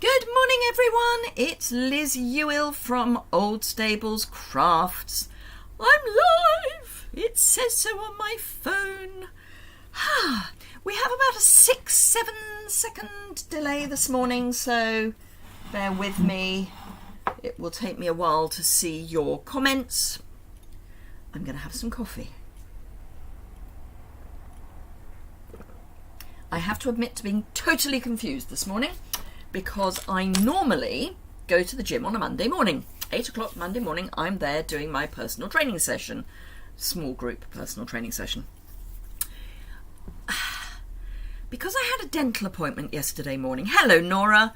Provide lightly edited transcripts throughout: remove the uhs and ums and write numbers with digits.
Good morning, everyone. It's Liz Yuille from Old Stables Crafts. I'm live. It says so on my phone. We have about a 6-7 second delay this morning, so bear with me. It will take me a while to see your comments. I'm going to have some coffee. I have to admit to being totally confused this morning, because I normally go to the gym on a Monday morning. 8 o'clock Monday morning, I'm there doing my personal training session. Small group personal training session. Because I had a dental appointment yesterday morning. Hello, Nora.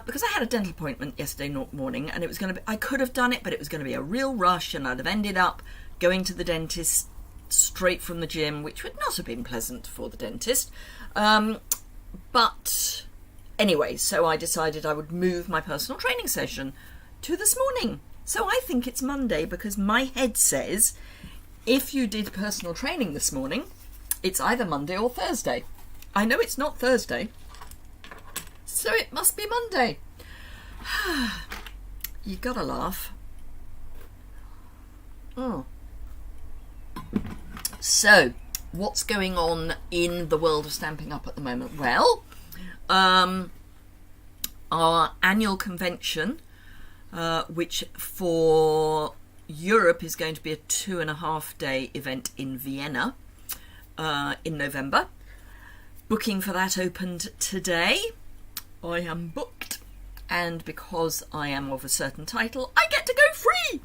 Because I had a dental appointment yesterday morning, and it was going to be, I could have done it, but it was going to be a real rush, and I'd have ended up going to the dentist straight from the gym, which would not have been pleasant for the dentist. But anyway, so I decided I would move my personal training session to this morning. So I think it's Monday, because my head says if you did personal training this morning, it's either Monday or Thursday. I know it's not Thursday, so it must be Monday. You gotta laugh. So, what's going on in the world of Stampin' Up at the moment? Well, our annual convention, which for Europe is going to be a 2.5-day event in Vienna in November. Booking for that opened today. I am booked, and because I am of a certain title, I get to go free.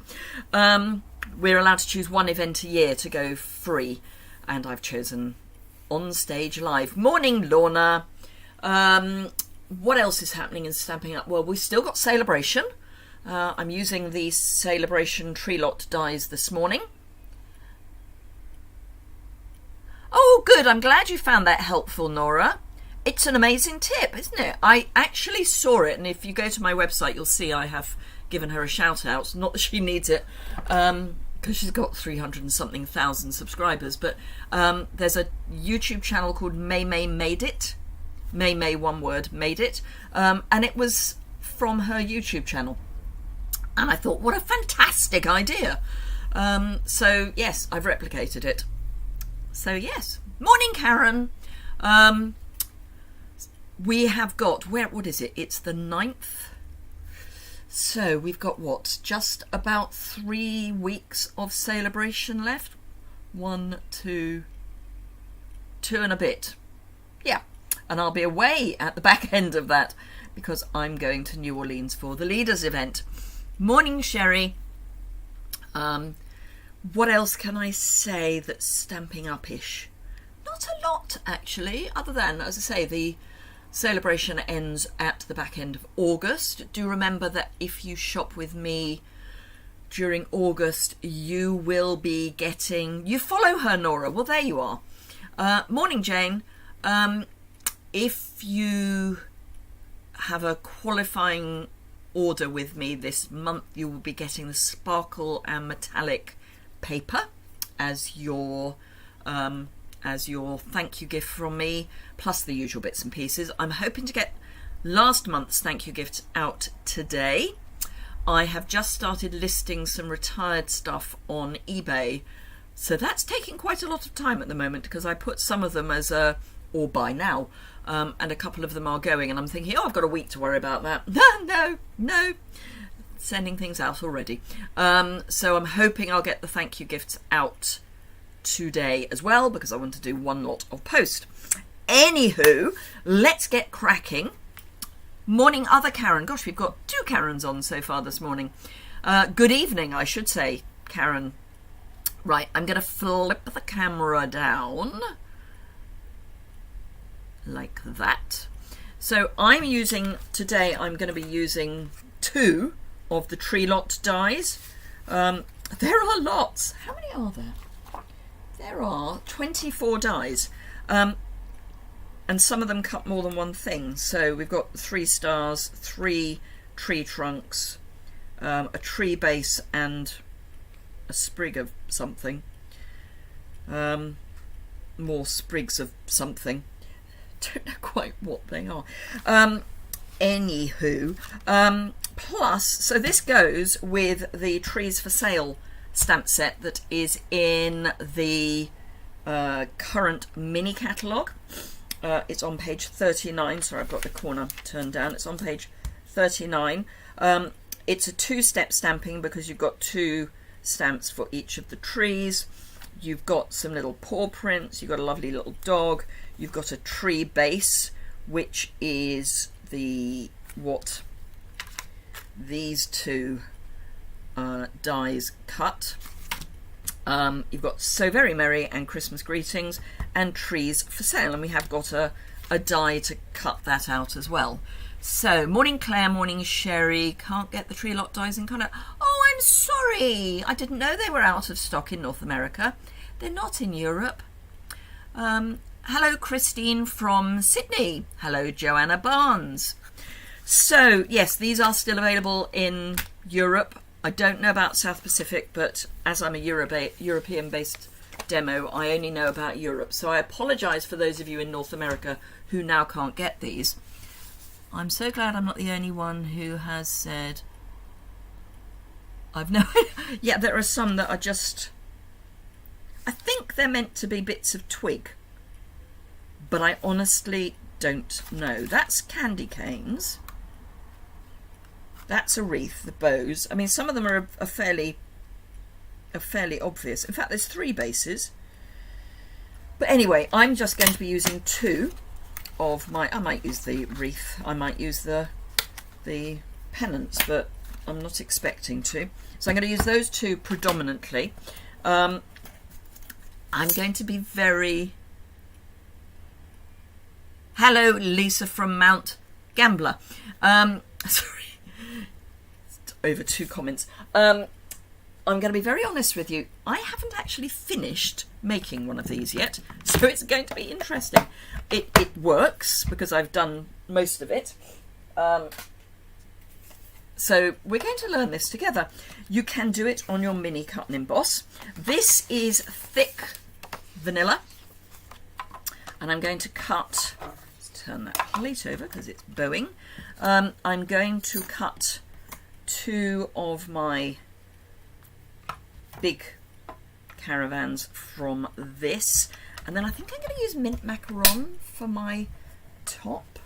We're allowed to choose one event a year to go free, and I've chosen On Stage Live. Morning, Lorna. What else is happening in Stampin' Up? Well, we've still got Celebration. I'm using the Celebration Tree Lot dies this morning. Oh, good. I'm glad you found that helpful, Nora. It's an amazing tip, isn't it? I actually saw it, and if you go to my website, you'll see I have given her a shout out. Not that she needs it, because she's got 300 and something thousand subscribers, but there's a YouTube channel called May Made It. May, one word, made it. And it was from her YouTube channel. And I thought, what a fantastic idea. So, yes, I've replicated it. So, yes. Morning, Karen. We have got, what is it? It's the 9th. So, we've got what? Just about 3 weeks of Celebration left. 1, 2 and a bit. Yeah. And I'll be away at the back end of that, because I'm going to New Orleans for the Leaders event. Morning, Sherry. What else can I say that's Stampin' Up-ish? Not a lot, actually, other than, as I say, the celebration ends at the back end of August. Do remember that if you shop with me during August, you will be getting... You follow her, Nora. Well, there you are. Morning, Jane. If you have a qualifying order with me this month, you will be getting the sparkle and metallic paper as your thank you gift from me, plus the usual bits and pieces. I'm hoping to get last month's thank you gift out today. I have just started listing some retired stuff on eBay, so that's taking quite a lot of time at the moment, because I put some of them as a or buy now, and a couple of them are going, and I'm thinking, oh, I've got a week to worry about that. No, sending things out already. So I'm hoping I'll get the thank you gifts out today as well, because I want to do one lot of post. Anywho, let's get cracking. Morning, other Karen. Gosh, we've got 2 Karens on so far this morning. Good evening, I should say, Karen. Right, I'm going to flip the camera down like that. So I'm going to be using 2 of the Tree Lot dies. There are lots. How many are there? There are 24 dies. And some of them cut more than one thing. So we've got 3 stars, 3 tree trunks, a tree base, and a sprig of something. More sprigs of something. Don't know quite what they are. Anywho, plus, so this goes with the Trees for Sale stamp set that is in the current mini catalogue. It's on page 39. Sorry, I've got the corner turned down. It's on page 39. It's a two-step stamping because you've got two stamps for each of the trees. You've got some little paw prints. You've got a lovely little dog. You've got a tree base, which is what these two dies cut. You've got So Very Merry and Christmas Greetings and Trees for Sale, and we have got a die to cut that out as well. So, morning Claire, morning Sherry. Can't get the Tree Lot dies in colour. Oh, I'm sorry. I didn't know they were out of stock in North America. They're not in Europe. Hello, Christine from Sydney. Hello, Joanna Barnes. So, yes, these are still available in Europe. I don't know about South Pacific, but as I'm a European-based demo, I only know about Europe. So I apologise for those of you in North America who now can't get these. I'm so glad I'm not the only one who has said, I've no idea. Yeah, there are some that are just, I think they're meant to be bits of twig, but I honestly don't know. That's candy canes. That's a wreath, the bows. I mean, some of them are fairly obvious. In fact, there's 3 bases. But anyway, I'm just going to be using 2 of my, I might use the wreath, I might use the pennants, but I'm not expecting to. So I'm going to use those 2 predominantly. I'm going to be very... Hello, Lisa from Mount Gambler. Sorry. Over 2 comments. I'm going to be very honest with you. I haven't actually finished making one of these yet, so it's going to be interesting. It works because I've done most of it. So we're going to learn this together. You can do it on your mini cut and emboss. This is thick vanilla, and I'm going to cut, let's turn that plate over because it's bowing. I'm going to cut 2 of my big caravans from this, and then I think I'm going to use mint macaron for my top.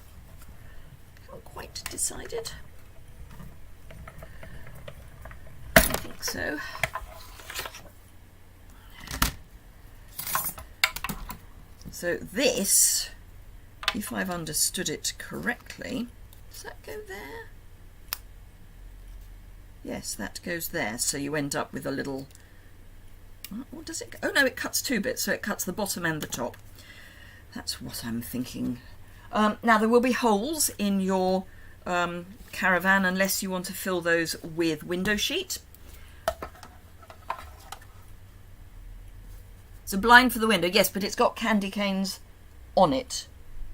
I haven't quite decided. I think so. So this, if I've understood it correctly, does that go there? Yes, that goes there, so you end up with a little... What does it... Oh no, it cuts 2 bits, so it cuts the bottom and the top. That's what I'm thinking. Now, there will be holes in your caravan unless you want to fill those with window sheet. It's a blind for the window, yes, but it's got candy canes on it.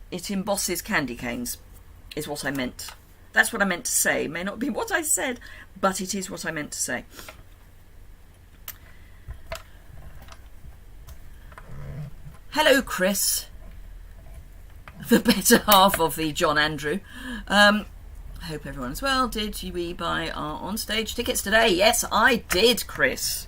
It embosses candy canes, is what I meant. That's what I meant to say. May not be what I said, but it is what I meant to say. Hello, Chris. The better half of the John Andrew. I hope everyone's well. Did we buy our on-stage tickets today? Yes, I did, Chris.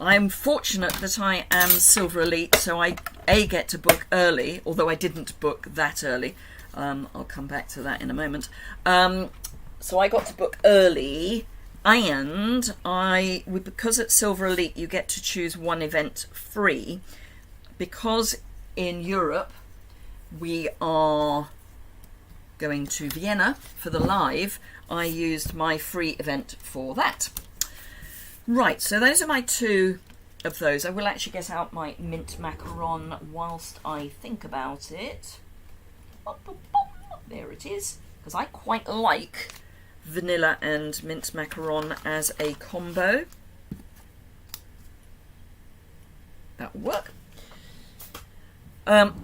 I'm fortunate that I am Silver Elite, so I get to book early, although I didn't book that early. I'll come back to that in a moment. So I got to book early, and because at Silver Elite you get to choose 1 event free, because in Europe we are going to Vienna for the live, I used my free event for that. Right, so those are my 2 of those. I will actually get out my mint macaron whilst I think about it. There it is, because I quite like vanilla and mint macaron as a combo. That will work.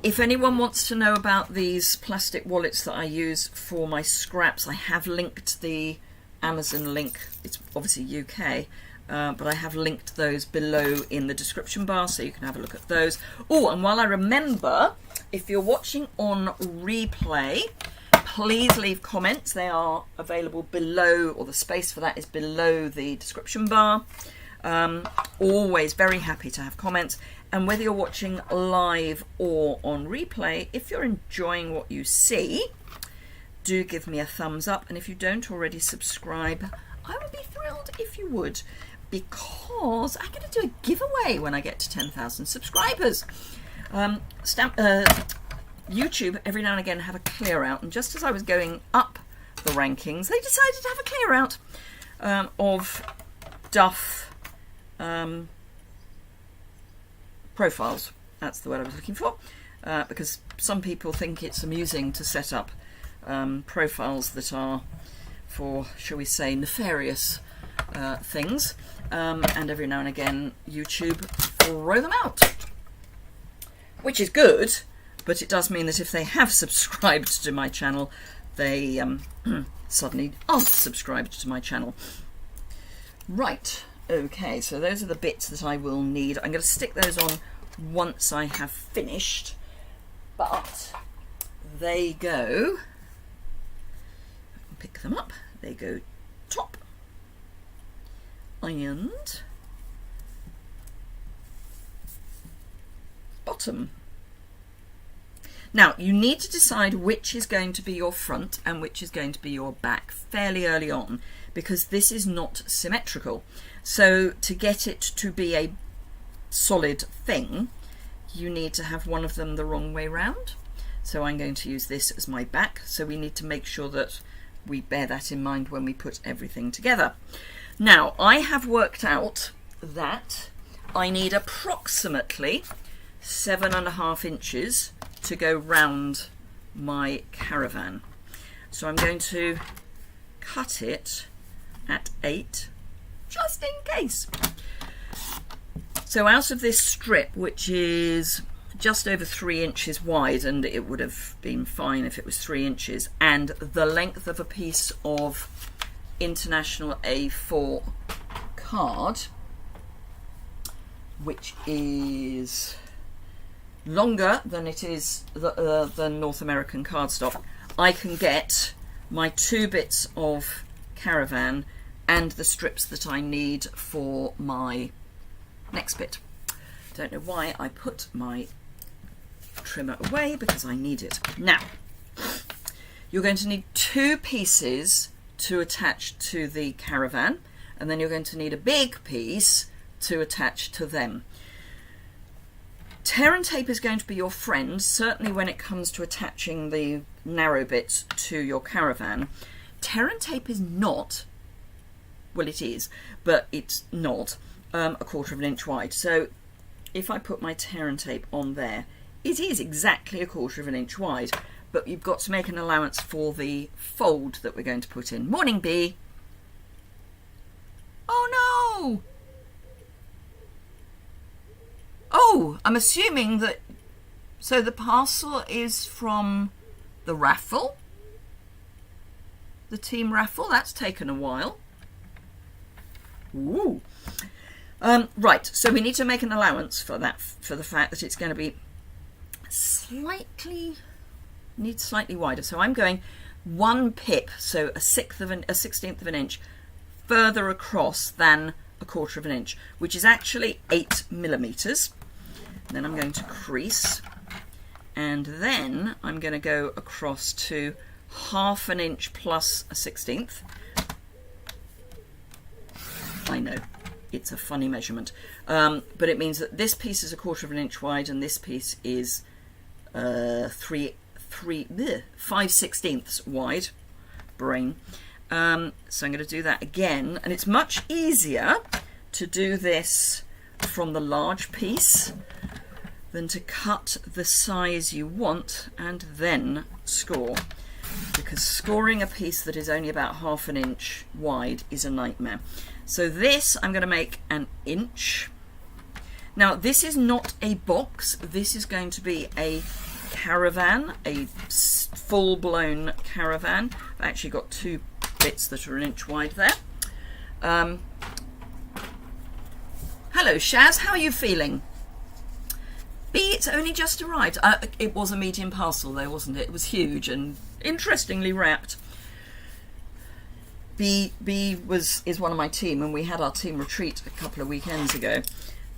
If anyone wants to know about these plastic wallets that I use for my scraps, I have linked the Amazon link. It's obviously UK, but I have linked those below in the description bar, so you can have a look at those. Oh, and while I remember, if you're watching on replay, please leave comments. They are available below, or the space for that is below the description bar. Always very happy to have comments. And whether you're watching live or on replay, if you're enjoying what you see, do give me a thumbs up. And if you don't already subscribe, I would be thrilled if you would, because I'm going to do a giveaway when I get to 10,000 subscribers. YouTube every now and again have a clear out, and just as I was going up the rankings, they decided to have a clear out of Duff profiles. That's the word I was looking for, because some people think it's amusing to set up profiles that are for, shall we say, nefarious things, and every now and again YouTube throw them out, which is good, but it does mean that if they have subscribed to my channel, they suddenly aren't subscribed to my channel. Right, okay, so those are the bits that I will need. I'm going to stick those on once I have finished, but they go, pick them up, they go top and bottom. Now, you need to decide which is going to be your front and which is going to be your back fairly early on, because this is not symmetrical. So to get it to be a solid thing, you need to have one of them the wrong way round. So I'm going to use this as my back, so we need to make sure that we bear that in mind when we put everything together. Now, I have worked out that I need approximately 7.5 inches to go round my Caravan. So I'm going to cut it at 8, just in case. So out of this strip, which is just over 3 inches wide, and it would have been fine if it was 3 inches, and the length of a piece of International A4 card, which is longer than it is the North American cardstock, I can get my 2 bits of Caravan and the strips that I need for my next bit. Don't know why I put my trimmer away, because I need it. Now, you're going to need 2 pieces to attach to the Caravan, and then you're going to need a big piece to attach to them. Tear and tape is going to be your friend, certainly when it comes to attaching the narrow bits to your Caravan. Tear and tape is not, well, it is, but it's not a 1/4 inch wide. So if I put my tear and tape on there, it is exactly a 1/4 inch wide, but you've got to make an allowance for the fold that we're going to put in. Morning, Bee. Oh no! Oh, I'm assuming that, so the parcel is from the raffle, the team raffle. That's taken a while. Ooh. Right, so we need to make an allowance for that, for the fact that it's going to be slightly wider. So I'm going 1 pip, so a 16th of an inch further across than a 1/4 inch, which is actually 8 millimeters. Then I'm going to crease, and then I'm going to go across to 1/2 inch plus a 16th. I know, it's a funny measurement, but it means that this piece is a 1/4 inch wide, and this piece is 5/16 wide. Brain. So I'm going to do that again, and it's much easier to do this from the large piece than to cut the size you want and then score, because scoring a piece that is only about 1/2 inch wide is a nightmare. So this I'm going to make 1 inch. Now this is not a box, this is going to be a Caravan, a full-blown Caravan. I've actually got 2 bits that are 1 inch wide there. Hello Shaz, how are you feeling? B, it's only just arrived. It was a medium parcel though, wasn't it? It was huge and interestingly wrapped. B is one of my team, and we had our team retreat a couple of weekends ago,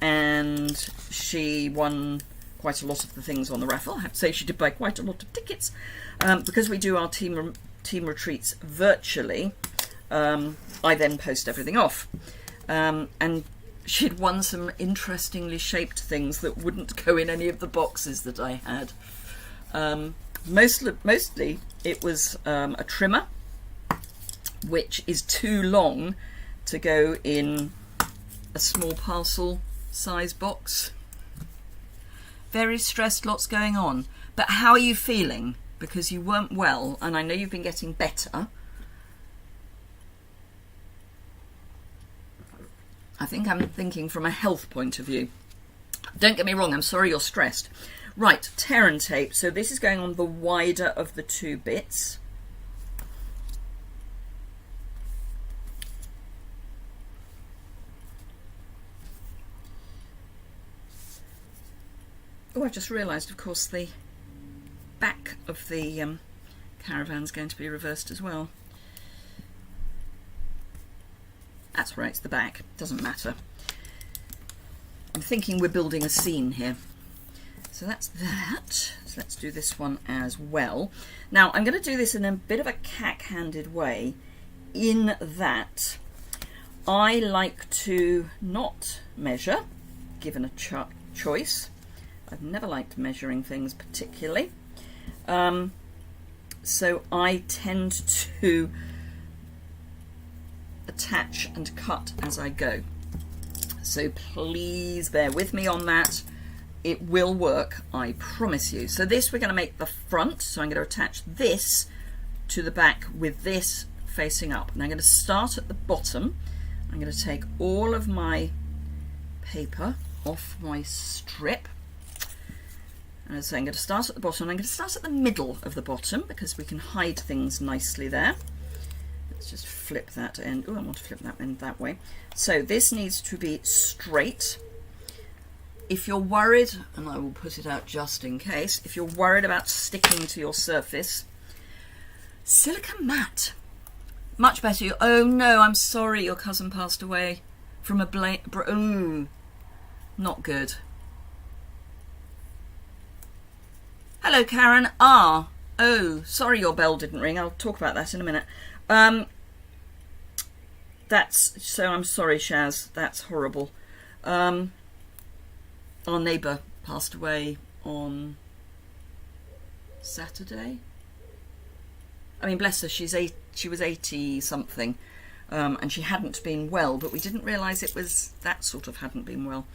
and she won quite a lot of the things on the raffle. I have to say she did buy quite a lot of tickets. Because we do our team retreats virtually, I then post everything off. And she'd won some interestingly shaped things that wouldn't go in any of the boxes that I had. Mostly it was a trimmer, which is too long to go in a small parcel size box. Very stressed, lots going on. But how are you feeling? Because you weren't well, and I know you've been getting better. I think I'm thinking from a health point of view. Don't get me wrong, I'm sorry you're stressed. Right, tear and tape. So this is going on the wider of the two bits. Oh, I've just realised, of course, the back of the Caravan's going to be reversed as well. That's right, it's the back. Doesn't matter. I'm thinking we're building a scene here. So that's that. So let's do this one as well. Now, I'm going to do this in a bit of a cack-handed way, in that I like to not measure, given a choice. I've never liked measuring things particularly. So I tend to attach and cut as I go. So please bear with me on that. It will work, I promise you. So this we're going to make the front. So I'm going to attach this to the back with this facing up. And I'm going to start at the bottom. I'm going to take all of my paper off my strip. And so I'm going to start at the bottom. I'm going to start at the middle of the bottom because we can hide things nicely there. Let's just flip that end. Oh, I want to flip that end that way. So this needs to be straight. If you're worried, and I will put it out just in case, if you're worried about sticking to your surface, silicone matte. Much better. Oh no, I'm sorry, your cousin passed away from a ooh, not good. Hello, Karen. Oh, sorry your bell didn't ring. I'll talk about that in a minute. I'm sorry, Shaz. That's horrible. Our neighbour passed away on Saturday. I mean, bless her, she was 80 something, and she hadn't been well, but we didn't realise it was that sort of hadn't been well,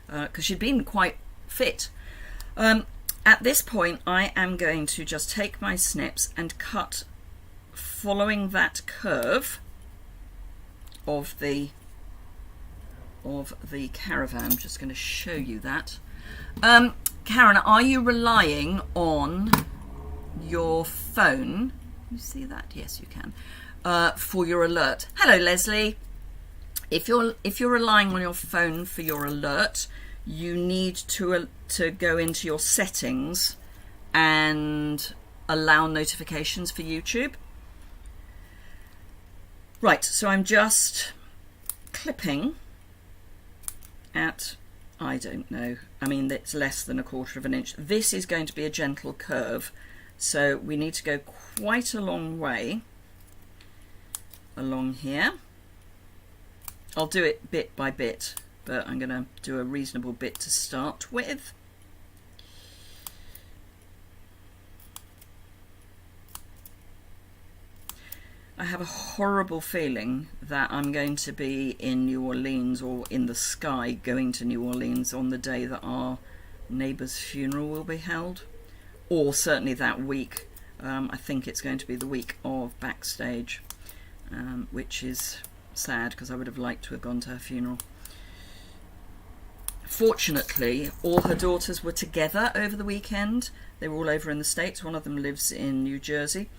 because she'd been quite fit. At this point, I am going to just take my snips and cut following that curve of the Caravan. I'm just going to show you that. Karen, are you relying on your phone? You see that? Yes, you can. For your alert. Hello, Leslie. If you're relying on your phone for your alert, you need to go into your settings and allow notifications for YouTube. Right, so I'm just clipping at, I don't know, I mean, it's less than 1/4 of an inch. This is going to be a gentle curve, so we need to go quite a long way along here. I'll do it bit by bit, but I'm going to do a reasonable bit to start with. I have a horrible feeling that I'm going to be in New Orleans, or in the sky going to New Orleans, on the day that our neighbour's funeral will be held, or certainly that week. I think it's going to be the week of Backstage, which is sad because I would have liked to have gone to her funeral. Fortunately, all her daughters were together over the weekend. They were all over in the States. One of them lives in New Jersey.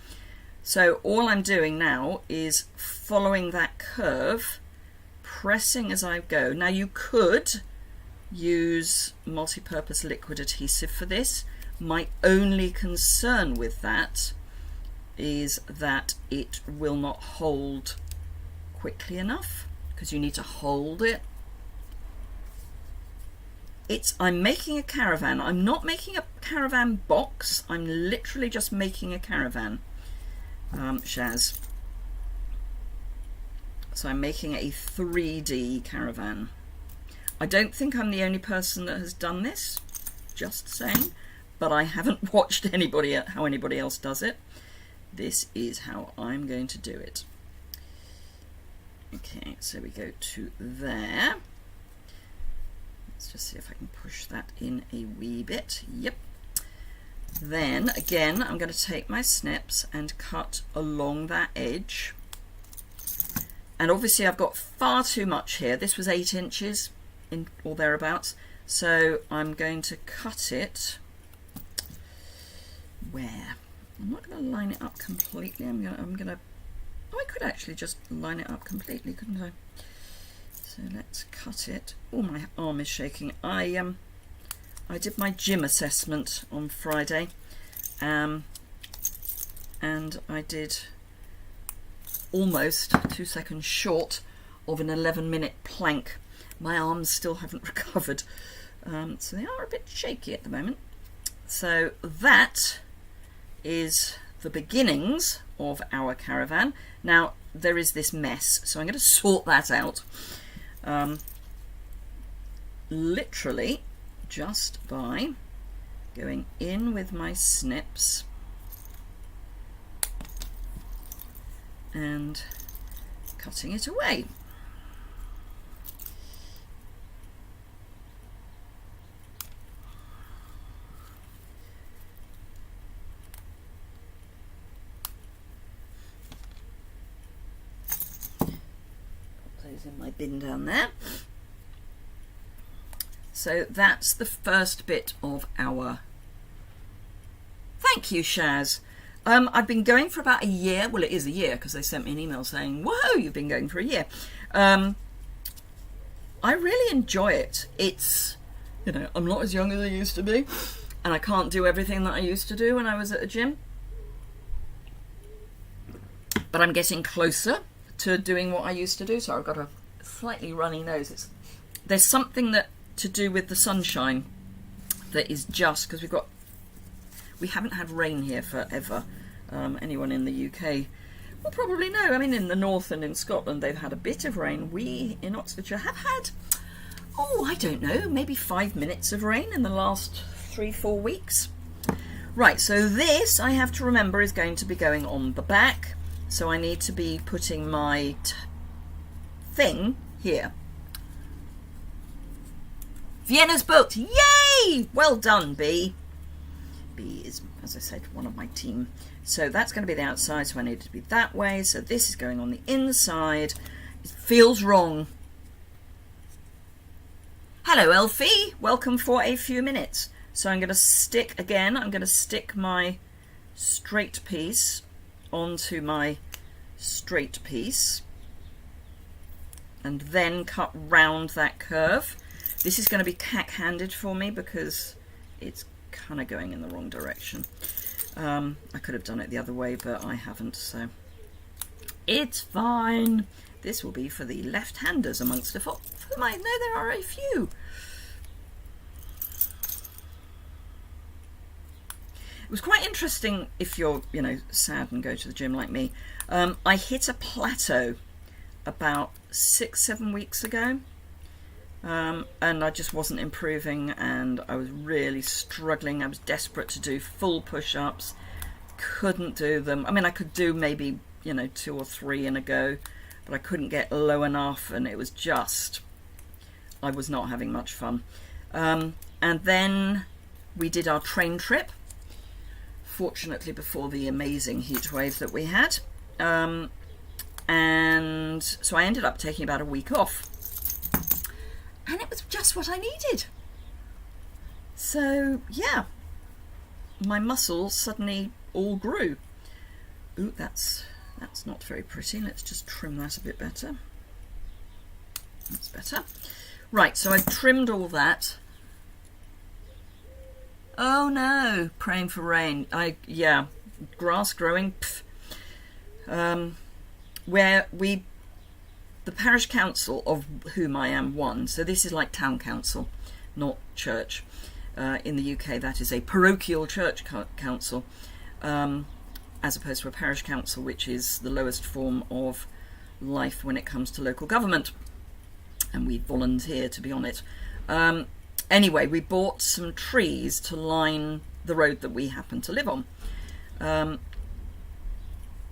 So all I'm doing now is following that curve, pressing as I go. Now you could use multi-purpose liquid adhesive for this. My only concern with that is that it will not hold quickly enough, because you need to hold it. I'm making a caravan. I'm not making a caravan box. I'm literally just making a caravan, Shaz. So I'm making a 3D caravan. I don't think I'm the only person that has done this, just saying, but I haven't watched how anybody else does it. This is how I'm going to do it. Okay, so we go to there. Let's just see if I can push that in a wee bit. Yep. Then again, I'm going to take my snips and cut along that edge. And obviously I've got far too much here. This was 8 inches in or thereabouts. So I'm going to cut it where? I'm not going to line it up completely. I'm gonna. Oh, I could actually just line it up completely, couldn't I? So let's cut it. Oh, my arm is shaking. I did my gym assessment on Friday, and I did almost 2 seconds short of an 11-minute plank. My arms still haven't recovered, so they are a bit shaky at the moment. So that is the beginnings of our caravan. Now there is this mess, so I'm going to sort that out. Literally just by going in with my snips and cutting it away. In my bin down there. So that's the first bit of our. Thank you, Shaz. I've been going for about a year. Well, it is a year because they sent me an email saying, "Whoa, you've been going for a year." I really enjoy it. It's, you know, I'm not as young as I used to be, and I can't do everything that I used to do when I was at a gym, but I'm getting closer to doing what I used to do. So I've got a slightly runny nose. There's something that to do with the sunshine that is just because we haven't had rain here forever. Anyone in the UK will probably know. I mean, in the north and in Scotland they've had a bit of rain. We in Oxfordshire have had, I don't know, maybe 5 minutes of rain in the last 3-4 weeks. Right, so this I have to remember is going to be going on the back. So I need to be putting my thing here. Vienna's booked. Yay! Well done, B. B is, as I said, one of my team. So that's going to be the outside, so I need it to be that way. So this is going on the inside. It feels wrong. Hello, Elfie. Welcome for a few minutes. So I'm going to stick my straight piece onto my straight piece and then cut round that curve. This is going to be cack-handed for me because it's kind of going in the wrong direction. I could have done it the other way, but I haven't, so it's fine. This will be for the left-handers amongst the for whom I know there are a few. It was quite interesting if you're, sad and go to the gym like me. I hit a plateau about 6-7 weeks ago, and I just wasn't improving, and I was really struggling. I was desperate to do full push-ups, couldn't do them. I mean, I could do maybe, 2 or 3 in a go, but I couldn't get low enough, and it was just, I was not having much fun. And then we did our train trip, fortunately before the amazing heat wave that we had, and so I ended up taking about a week off, and it was just what I needed. So yeah, my muscles suddenly all grew. Ooh, that's not very pretty. Let's just trim that a bit better. That's better. Right, so I've trimmed all that. Oh no, praying for rain. Yeah, grass growing. Where the parish council, of whom I am one, so this is like town council, not church. In the UK, that is a parochial church council, as opposed to a parish council, which is the lowest form of life when it comes to local government. And we volunteer to be on it. Anyway, we bought some trees to line the road that we happen to live on,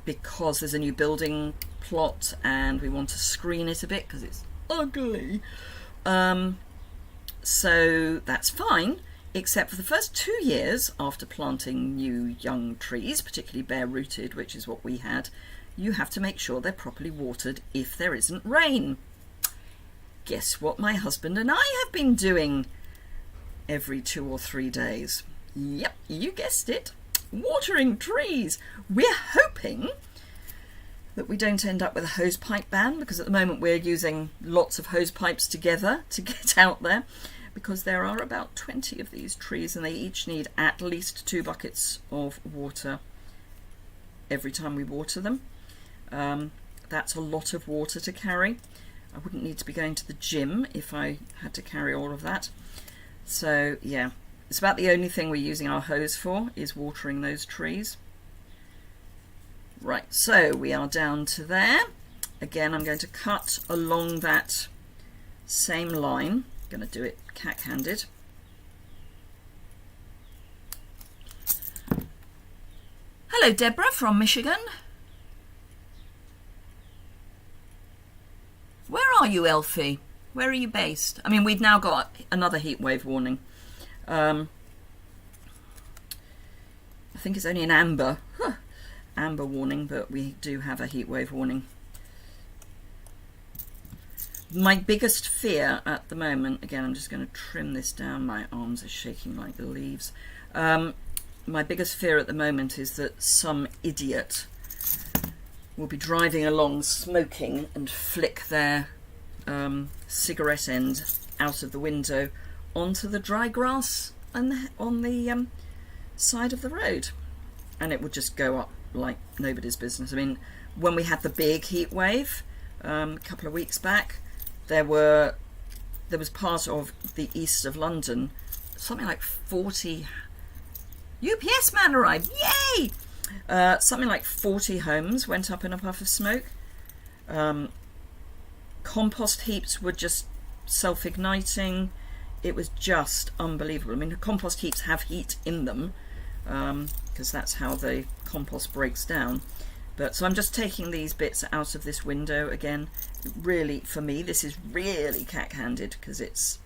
because there's a new building plot and we want to screen it a bit because it's ugly. So that's fine, except for the first 2 years after planting new young trees, particularly bare-rooted, which is what we had, you have to make sure they're properly watered if there isn't rain. Guess what my husband and I have been doing every 2 or 3 days? Yep, you guessed it. Watering trees. We're hoping that we don't end up with a hose pipe ban, because at the moment we're using lots of hose pipes together to get out there, because there are about 20 of these trees and they each need at least 2 buckets of water every time we water them. That's a lot of water to carry. I wouldn't need to be going to the gym if I had to carry all of that. So yeah, it's about the only thing we're using our hose for, is watering those trees. Right, so we are down to there. Again, I'm going to cut along that same line. I'm going to do it cat-handed. Hello, Deborah from Michigan. Where are you, Elfie? Where are you based? I mean, we've now got another heatwave warning. I think it's only an amber warning, but we do have a heatwave warning. My biggest fear at the moment, again, I'm just going to trim this down. My arms are shaking like the leaves. My biggest fear at the moment is that some idiot will be driving along smoking and flick their cigarette end out of the window onto the dry grass on the side of the road, and it would just go up like nobody's business. I mean, when we had the big heat wave a couple of weeks back, there was part of the east of London, something like 40 UPS man arrived, yay! Something like 40 homes went up in a puff of smoke. Compost heaps were just self-igniting. It was just unbelievable. I mean, compost heaps have heat in them, because that's how the compost breaks down. But so I'm just taking these bits out of this window again. Really, for me, this is really cat-handed because it's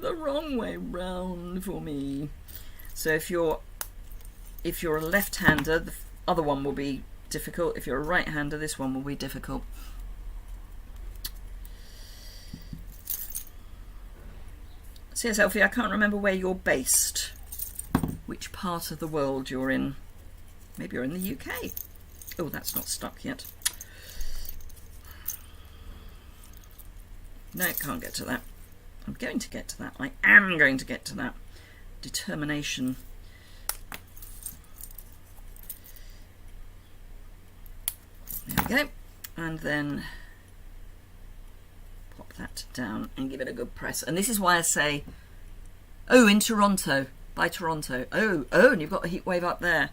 the wrong way round for me. So if you're a left-hander, the other one will be difficult. If you're a right-hander, this one will be difficult. So yes, Elfie, I can't remember where you're based, which part of the world you're in. Maybe you're in the UK. Oh, that's not stuck yet. No, can't get to that. I'm going to get to that. I am going to get to that. Determination. There we go. And then pop that down and give it a good press. And this is why I say, oh, in Toronto, by Toronto. Oh, and you've got a heat wave up there.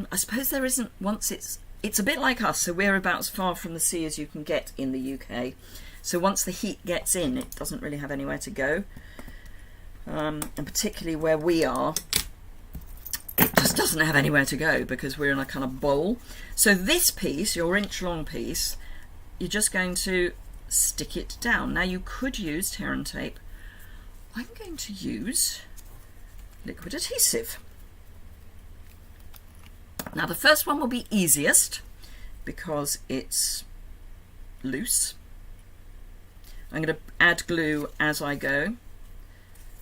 I suppose there isn't, once it's a bit like us, so we're about as far from the sea as you can get in the UK. So once the heat gets in, it doesn't really have anywhere to go. And particularly where we are, it just doesn't have anywhere to go because we're in a kind of bowl. So this piece, your inch-long piece, you're just going to stick it down. Now you could use tear and tape. I'm going to use liquid adhesive. Now the first one will be easiest because it's loose. I'm going to add glue as I go.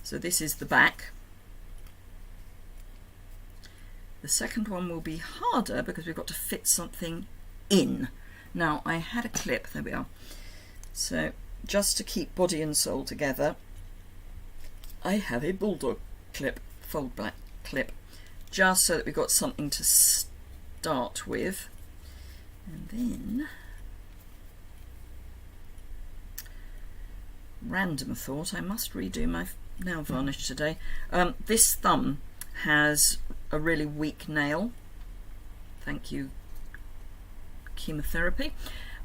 So this is the back. The second one will be harder because we've got to fit something in. Now I had a clip, there we are. So just to keep body and soul together, I have a bulldog clip, fold back clip, just so that we've got something to start with. And then, random thought, I must redo my nail varnish today. This thumb has a really weak nail. Thank you, chemotherapy.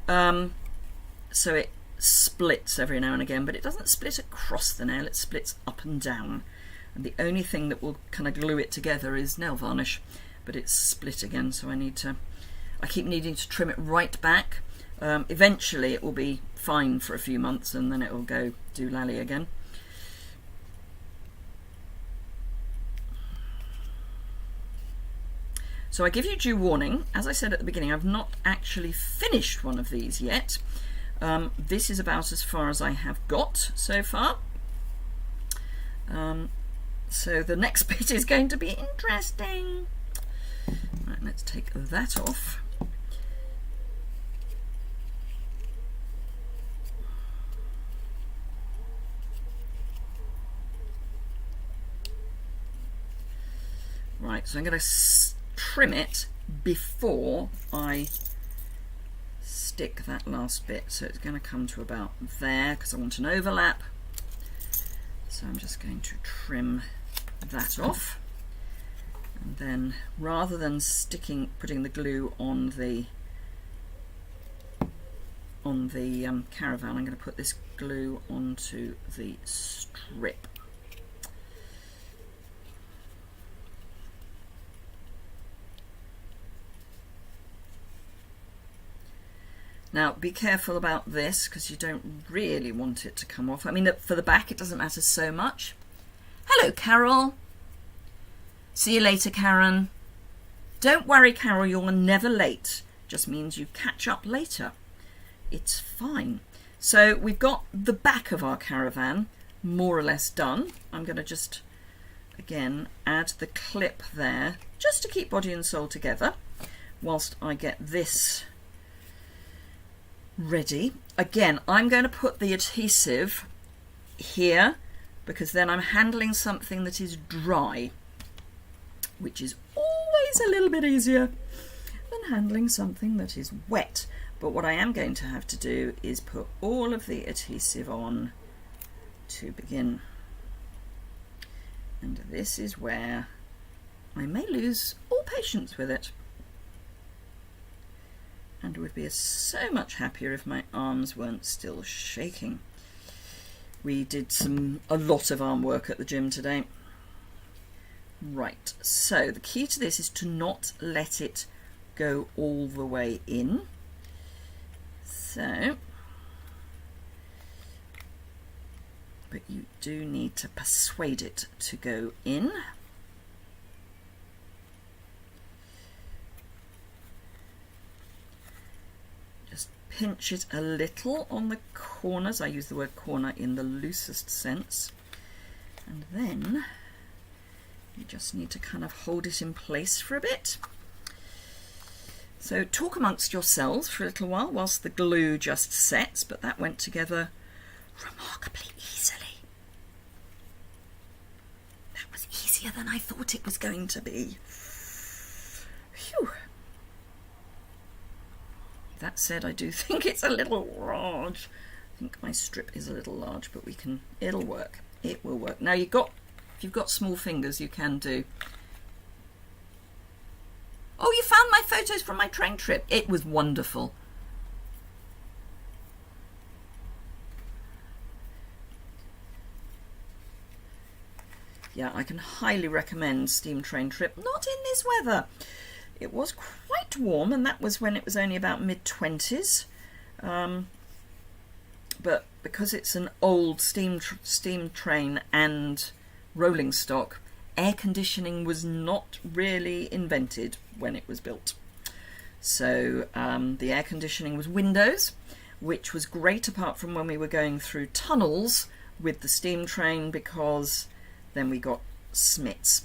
So it splits every now and again, but it doesn't split across the nail, it splits up and down. And the only thing that will kind of glue it together is nail varnish, but it's split again, so I keep needing to trim it right back. Eventually it will be fine for a few months and then it will go doolally again. So I give you due warning. As I said at the beginning, I've not actually finished one of these yet. This is about as far as I have got so far. So the next bit is going to be interesting. Right, let's take that off. Right, so I'm going to trim it before I stick that last bit. So it's going to come to about there because I want an overlap. So I'm just going to trim that off. And then rather than putting the glue on the Caravan, I'm going to put this glue onto the strip. Now be careful about this because you don't really want it to come off. I mean, for the back it doesn't matter so much. Hello Carol. See you later Karen. Don't worry Carol, you're never late. Just means you catch up later. It's fine. So we've got the back of our Caravan more or less done. I'm going to just again add the clip there just to keep body and soul together whilst I get this ready. Again, I'm going to put the adhesive here because then I'm handling something that is dry, which is always a little bit easier than handling something that is wet. But what I am going to have to do is put all of the adhesive on to begin. And this is where I may lose all patience with it. And would be so much happier if my arms weren't still shaking. We did a lot of arm work at the gym today. Right, so the key to this is to not let it go all the way in. So, but you do need to persuade it to go in. Pinch it a little on the corners. I use the word corner in the loosest sense. And then you just need to kind of hold it in place for a bit. So talk amongst yourselves for a little while whilst the glue just sets, but that went together remarkably easily. That was easier than I thought it was going to be. Phew. That said, I do think it's a little large. I think my strip is a little large, but it'll work. It will work. Now if you've got small fingers, you can do. Oh, you found my photos from my train trip. It was wonderful. Yeah, I can highly recommend Steam Train Trip. Not in this weather. It was quite warm, and that was when it was only about mid-20s. But because it's an old steam train and rolling stock, air conditioning was not really invented when it was built. So the air conditioning was windows, which was great apart from when we were going through tunnels with the steam train, because then we got smits.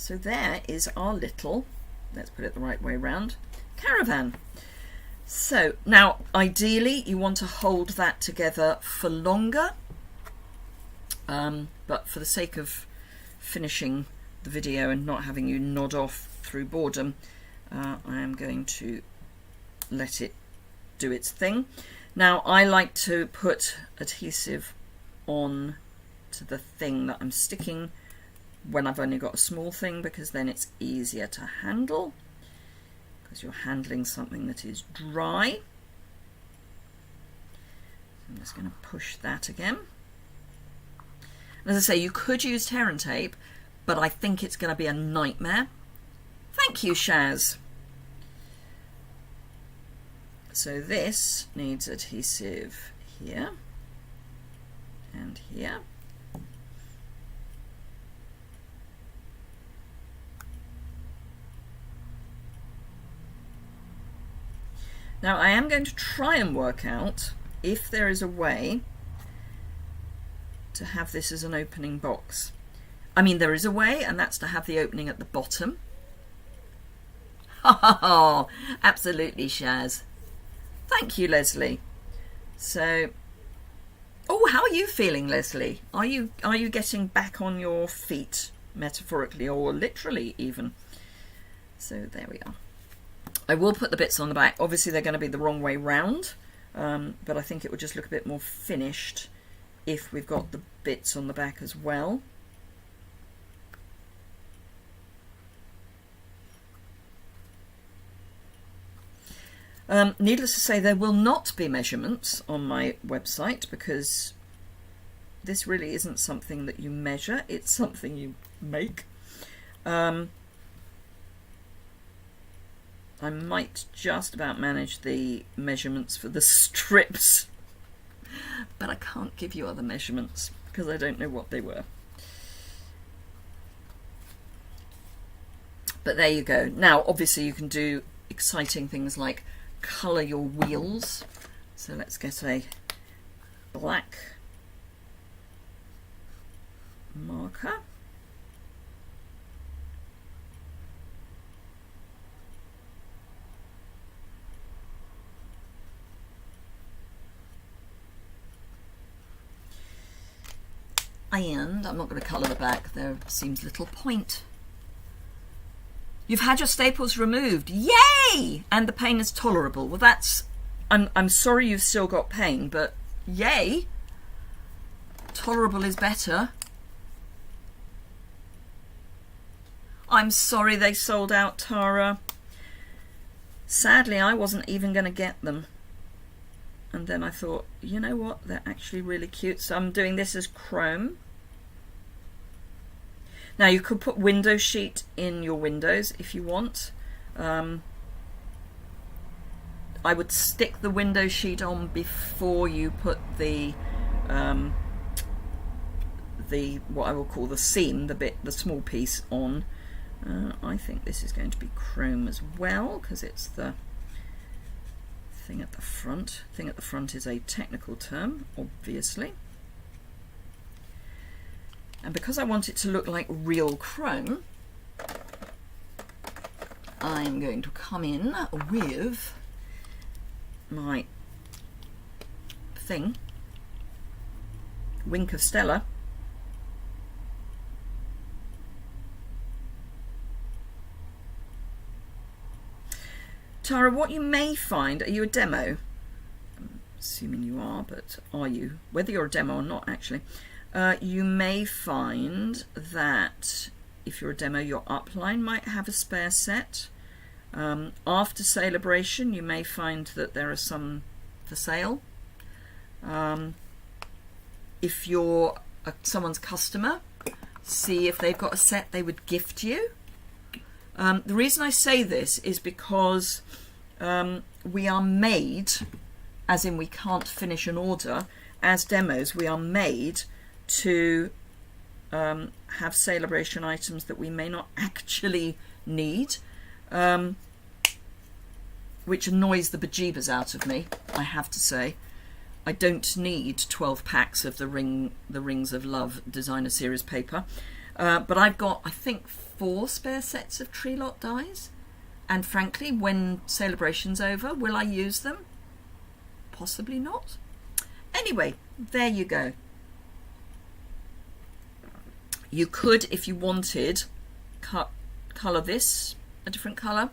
So there is our little, let's put it the right way round, Caravan. So now ideally you want to hold that together for longer, but for the sake of finishing the video and not having you nod off through boredom, I am going to let it do its thing. Now I like to put adhesive on to the thing that I'm sticking when I've only got a small thing, because then it's easier to handle, because you're handling something that is dry. I'm just going to push that again. And as I say, you could use tear and tape, but I think it's going to be a nightmare. Thank you, Shaz. So this needs adhesive here and here. Now I am going to try and work out if there is a way to have this as an opening box. I mean, there is a way, and that's to have the opening at the bottom. Oh, absolutely, Shaz. Thank you, Leslie. So, oh, how are you feeling, Leslie? Are you getting back on your feet, metaphorically or literally even? So there we are. I will put the bits on the back. Obviously they're going to be the wrong way round, but I think it would just look a bit more finished if we've got the bits on the back as well. Needless to say, there will not be measurements on my website, because this really isn't something that you measure, it's something you make. I might just about manage the measurements for the strips, but I can't give you other measurements because I don't know what they were. But there you go. Now obviously you can do exciting things like colour your wheels. So let's get a black marker. And I'm not going to colour the back, there seems little point. You've had your staples removed, yay! And the pain is tolerable. Well, that's, I'm sorry you've still got pain, but yay! Tolerable is better. I'm sorry they sold out, Tara. Sadly, I wasn't even going to get them. And then I thought, you know what, they're actually really cute. So I'm doing this as chrome. Now you could put window sheet in your windows if you want. I would stick the window sheet on before you put the what I will call the seam, the small piece on. I think this is going to be chrome as well, because it's the thing at the front. Thing at the front is a technical term, obviously. And because I want it to look like real chrome, I'm going to come in with my thing, Wink of Stella. Tara, what you may find, are you a demo? I'm assuming you are, but are you? Whether you're a demo or not, actually. You may find that if you're a demo, your upline might have a spare set. After Celebration, you may find that there are some for sale. If you're someone's customer, see if they've got a set they would gift you. The reason I say this is because we are made, as in we can't finish an order, as demos we are made to have Celebration items that we may not actually need, which annoys the bejeebers out of me, I have to say. I don't need 12 packs of the Rings of Love designer series paper, but I've got, I think, 4 spare sets of Tree Lot dies, And frankly, when celebration's over, will I use them? Possibly not. Anyway, there you go. You could, if you wanted, colour this a different colour,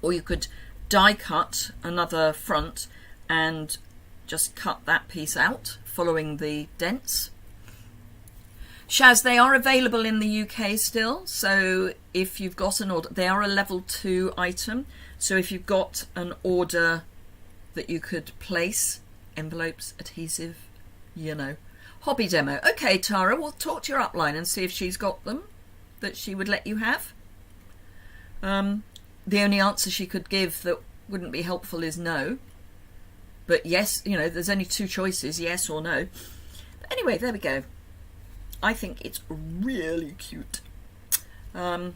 or you could die cut another front and just cut that piece out following the dents. Shaz, they are available in the UK still, so if you've got an order, they are a level 2 item, so if you've got an order that you could place, envelopes, adhesive, you know. Hobby demo. Okay, Tara, we'll talk to your upline and see if she's got them that she would let you have. The only answer she could give that wouldn't be helpful is no. But yes, you know, there's only 2 choices, yes or no. But anyway, there we go. I think it's really cute. I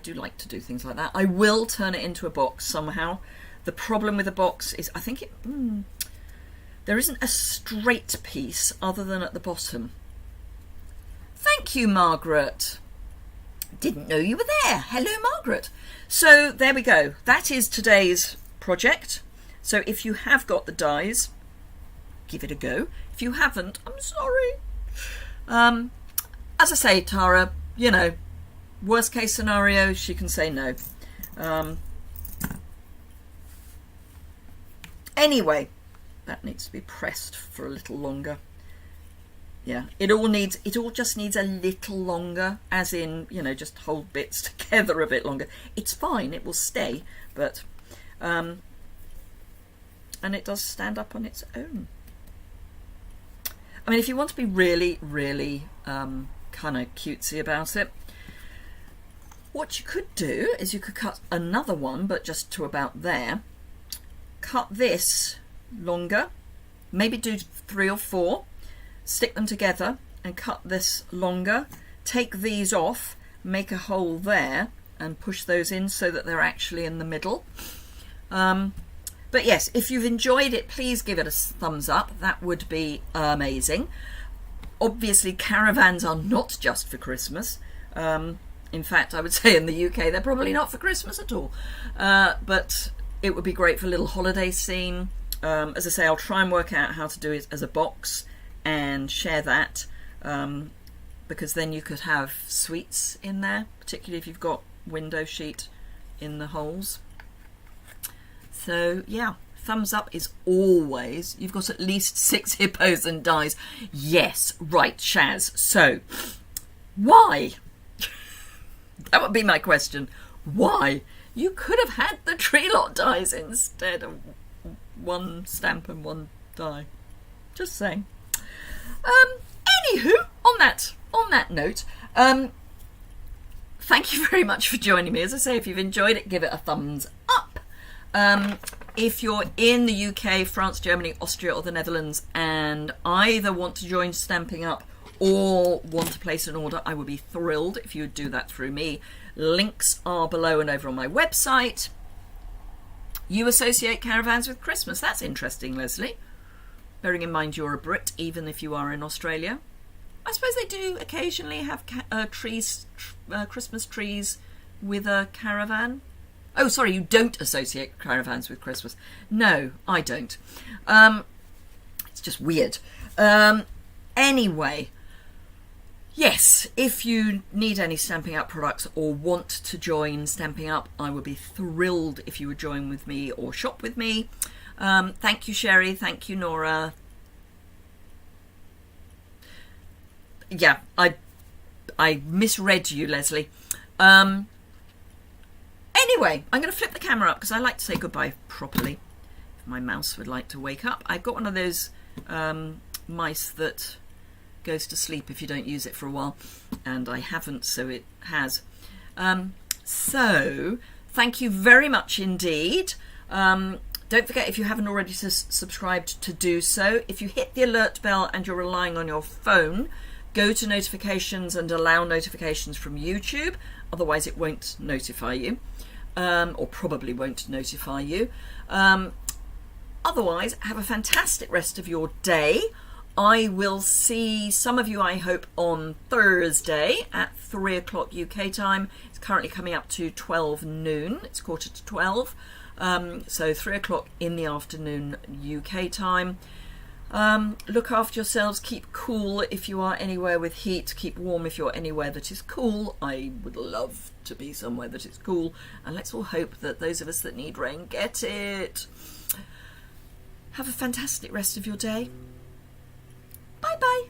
do like to do things like that. I will turn it into a box somehow. The problem with the box is I think there isn't a straight piece other than at the bottom. Thank you, Margaret. Didn't know you were there. Hello, Margaret. So there we go. That is today's project. So if you have got the dies, give it a go. If you haven't, I'm sorry. As I say, Tara, you know, worst case scenario, she can say no. Anyway, that needs to be pressed for a little longer. Yeah, it all just needs a little longer, as in, you know, just hold bits together a bit longer. It's fine, it will stay, but and it does stand up on its own. I mean, if you want to be really, really kind of cutesy about it, what you could do is you could cut another one, but just to about there. Cut this longer, maybe do 3 or 4, stick them together and cut this longer. Take these off, make a hole there and push those in so that they're actually in the middle. But yes, if you've enjoyed it, please give it a thumbs up. That would be amazing. Obviously, caravans are not just for Christmas. In fact, I would say in the UK, they're probably not for Christmas at all. But it would be great for a little holiday scene. As I say, I'll try and work out how to do it as a box and share that, because then you could have sweets in there, particularly if you've got window sheet in the holes. So yeah, thumbs up is always, you've got at least 6 hippos and dies. Yes, right, Shaz. So why? That would be my question. Why? You could have had the tree lot dies instead of 1 stamp and 1 die. Just saying. Anywho, on that note, thank you very much for joining me. As I say, if you've enjoyed it, give it a thumbs up. If you're in the UK, France, Germany, Austria or the Netherlands and either want to join Stamping Up or want to place an order, I would be thrilled if you would do that through me. Links are below and over on my website. You associate caravans with Christmas. That's interesting, Leslie. Bearing in mind you're a Brit, even if you are in Australia. I suppose they do occasionally have Christmas trees with a caravan. Oh, sorry, you don't associate caravans with Christmas. No, I don't. It's just weird. Anyway, yes, if you need any Stamping Up products or want to join Stamping Up, I would be thrilled if you would join with me or shop with me. Thank you, Sherry. Thank you, Nora. Yeah, I misread you, Leslie. Anyway, I'm going to flip the camera up because I like to say goodbye properly. If my mouse would like to wake up. I've got one of those mice that goes to sleep if you don't use it for a while, and I haven't, so it has. So, thank you very much indeed. Don't forget, if you haven't already subscribed, to do so. If you hit the alert bell and you're relying on your phone, go to notifications and allow notifications from YouTube. Otherwise, it won't notify you, or probably won't notify you. Otherwise, have a fantastic rest of your day. I will see some of you, I hope, on Thursday at 3 o'clock UK time. It's currently coming up to 12 noon. It's 11:45. So 3 o'clock in the afternoon UK time. Look after yourselves. Keep cool if you are anywhere with heat. Keep warm if you're anywhere that is cool. I would love to be somewhere that is cool. And let's all hope that those of us that need rain get it. Have a fantastic rest of your day. Bye bye.